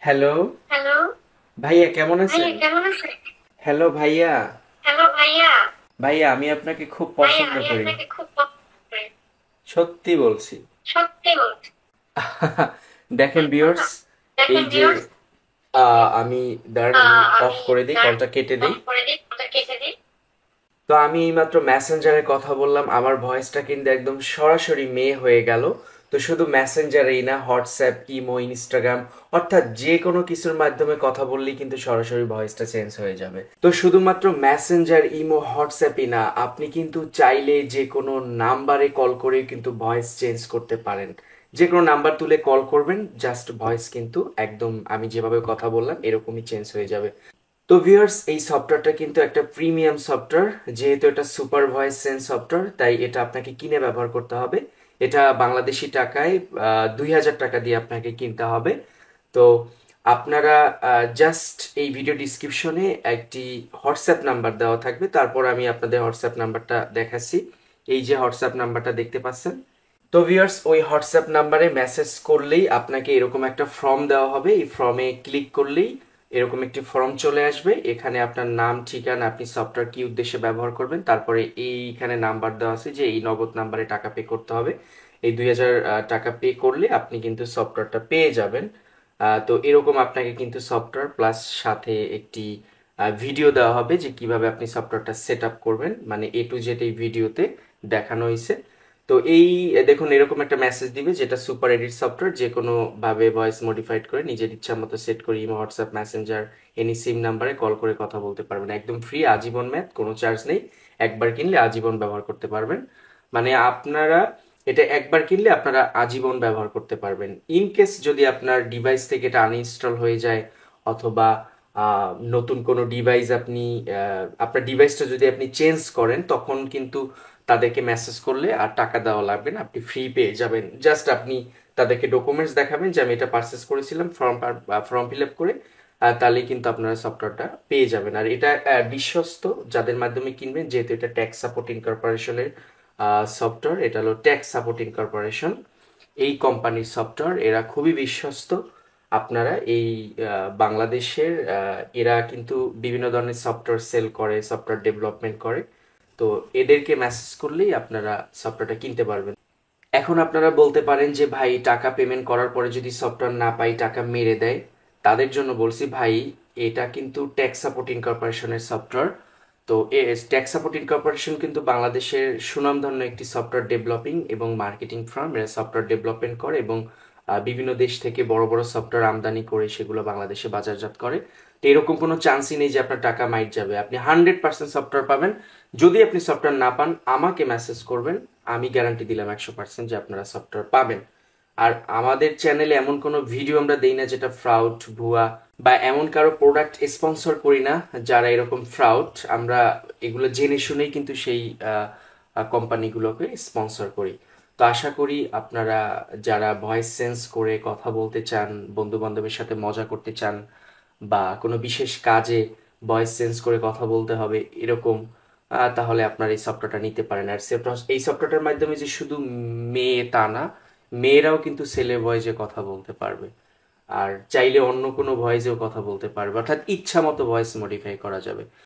Hello hello ভাইয়া, কেমন ভাইয়া আছেন? কেমন আছেন? হ্যালো ভাইয়া। হ্যালো ভাইয়া। ভাইয়া, আমি আপনাকে খুব ভাইয়া পছন্দ আমি করি। আপনাকে খুব পছন্দ করি। সত্যি বলছি। সত্যি বলছি। দেখেন ভিউয়ার্স, এই দেখেন যে ভিউয়ার্স, আমি দাঁড়ান, আমি অফ আমি করে দিই, কলটা কেটে অফ দিই। করে দিই, ওটা কেটে দিই। তো আমি এইমাত্র মেসেঞ্জারে কথা বললাম, আমার ভয়েসটা কিন্তু একদম সরাসরি মেয়ে হয়ে গেল। তো শুধু মেসেঞ্জারেই না, হোয়াটসঅ্যাপ, ইমো, ইনস্টাগ্রাম, অর্থাৎ যে কোনো কিছুর মাধ্যমে কথা বললেই কিন্তু সরাসরি ভয়েসটা চেঞ্জ হয়ে যাবে। তো শুধুমাত্র মেসেঞ্জার, ইমো, হোয়াটসঅ্যাপই না, আপনি কিন্তু চাইলে যে কোনো নাম্বারে কল করে কিন্তু ভয়েস চেঞ্জ করতে পারেন। যে কোনো নাম্বার তুলে কল করবেন, জাস্ট ভয়েস কিন্তু একদম আমি যেভাবে কথা বললাম এরকমই চেঞ্জ হয়ে যাবে। তো ভিউয়ার্স, এই সফটওয়্যারটা কিন্তু একটা প্রিমিয়াম সফটওয়্যার। যেহেতু এটা সুপার ভয়েস সেন্স সফটওয়্যার, তাই এটা আপনাকে কিনে ব্যবহার করতে হবে। এটা বাংলাদেশি টাকায় 2000 টাকা দিয়ে আপনাকে কিনতে হবে। তো আপনারা জাস্ট এই ভিডিও ডিসক্রিপশনে একটি হোয়াটসঅ্যাপ নাম্বার দেওয়া থাকবে, তারপর আমি আপনাদের হোয়াটসঅ্যাপ নাম্বারটা দেখাচ্ছি। এই যে হোয়াটসঅ্যাপ নাম্বারটা দেখতে পাচ্ছেন। তো ভিউয়ার্স, ওই হোয়াটসঅ্যাপ নাম্বারে মেসেজ করলেই আপনাকে এরকম একটা ফর্ম দেওয়া হবে। এই ফর্মে ক্লিক করলেই এরকম একটি ফর্ম চলে আসবে। এখানে আপনার নাম, ঠিকানা, আপনি সফটওয়্যার কি উদ্দেশ্যে ব্যবহার করবেন, তারপরে এইখানে নাম্বার দেওয়া আছে যে এই নগদ নাম্বারে টাকা পে করতে হবে। এই 2000 টাকা পে করলে আপনি কিন্তু সফটওয়্যারটা পেয়ে যাবেন। তো এরকম আপনাকে কিন্তু সফটওয়্যার প্লাস সাথে একটি ভিডিও দেওয়া হবে যে কিভাবে আপনি সফটওয়্যারটা সেট আপ করবেন, মানে A to Z এই ভিডিওতে দেখানো হয়েছে। তো এই দেখুন, এরকম একটা মেসেজ দিবে যেটা সুপার এডিট সফটওয়্যার, যে কোনো ভাবে ভয়েস মডিফাইড করে নিজের ইচ্ছা মতো সেট করে ইমো, হোয়াটসঅ্যাপ, মেসেঞ্জার, এনি সিম নাম্বারে কল করে কথা বলতে পারবেন। একদম ফ্রি, আজীবন ম্যাথ, কোনো চার্জ নেই। একবার কিনলে আজীবন ব্যবহার করতে পারবেন। মানে আপনারা এটা একবার কিনলে আপনারা আজীবন ব্যবহার করতে পারবেন। ইন কেস যদি আপনার ডিভাইস থেকে এটা আনইনস্টল হয়ে যায়, অথবা নতুন কোনো ডিভাইস আপনি আপনার ডিভাইসটা যদি আপনি চেঞ্জ করেন, তখন কিন্তু তাদেরকে মেসেজ করলে আর টাকা দেওয়া লাগবে না, আপনি ফ্রি পেয়ে যাবেন। জাস্ট আপনি তাদেরকে ডকুমেন্টস দেখাবেন যে আমি এটা পারচেস করেছিলাম, ফর্ম ফিল আপ করে। তাহলেই কিন্তু আপনারা সফটওয়্যারটা পেয়ে যাবেন। আর এটা বিশ্বস্ত, যাদের মাধ্যমে কিনবেন, যেহেতু এটা ট্যাক্স সাপোর্টিং কর্পোরেশনের সফটওয়্যার। এটা হলো ট্যাক্স সাপোর্টিং কর্পোরেশন, এই কোম্পানির সফটওয়্যার। এরা খুবই বিশ্বস্ত। আপনারা এই বাংলাদেশের এরা কিন্তু বিভিন্ন ধরনের সফটওয়্যার সেল করে, সফটওয়্যার ডেভেলপমেন্ট করে। তো এদেরকে মেসেজ করলেই আপনারা সফটওয়্যারটা কিনতে পারবেন। এখন আপনারা বলতে পারেন যে ভাই, টাকা পেমেন্ট করার পরে যদি সফটওয়্যার না পাই, টাকা মেরে দেয়, তাদের জন্য বলছি ভাই, এটা কিন্তু ট্যাক্স সাপোর্টিং কর্পোরেশনের সফটওয়্যার। তো ট্যাক্স সাপোর্টিং কর্পোরেশন কিন্তু বাংলাদেশের সুনামধন্য একটি সফটওয়্যার ডেভেলপিং এবং মার্কেটিং ফার্ম। এরা সফটওয়্যার ডেভেলপমেন্ট করে এবং বিভিন্ন দেশ থেকে বড় বড় সফটওয়্যার আমদানি করে সেগুলো বাংলাদেশে বাজারজাত করে। তো এরকম কোনো চান্সই নেই যে আপনার টাকা মাইট যাবে। আপনি 100% সফটওয়্যার পাবেন। যদি আপনি সফটওয়্যার না পান, আমাকে মেসেজ করবেন, আমি গ্যারান্টি দিলাম 100% যে আপনারা সফটওয়্যার পাবেন। আর আমাদের চ্যানেলে এমন কোনো ভিডিও আমরা দেই না যেটা ফ্রাউড, ভুয়া, বা এমন কারো প্রোডাক্ট স্পন্সর করি না যারা এরকম ফ্রাউড। আমরা এগুলো জেনে শুনেই কিন্তু সেই কোম্পানিগুলোকে স্পন্সর করি। তো আশা করি আপনারা যারা ভয়েস সেন্স করে কথা বলতে চান, বন্ধু বান্ধবের সাথে মজা করতে চান, বা কোনো বিশেষ কাজে ভয়েস চেঞ্জ করে কথা বলতে হবে এরকম, তাহলে আপনার এই সফটওয়্যারটা নিতে পারেন। আর এই সফটওয়্যারটার মাধ্যমে যে শুধু মেয়ে তা না, মেয়েরাও কিন্তু ছেলে ভয়েসে কথা বলতে পারবে। আর চাইলে অন্য কোনো ভয়েসেও কথা বলতে পারবে, অর্থাৎ ইচ্ছা মতো ভয়েস মডিফাই করা যাবে।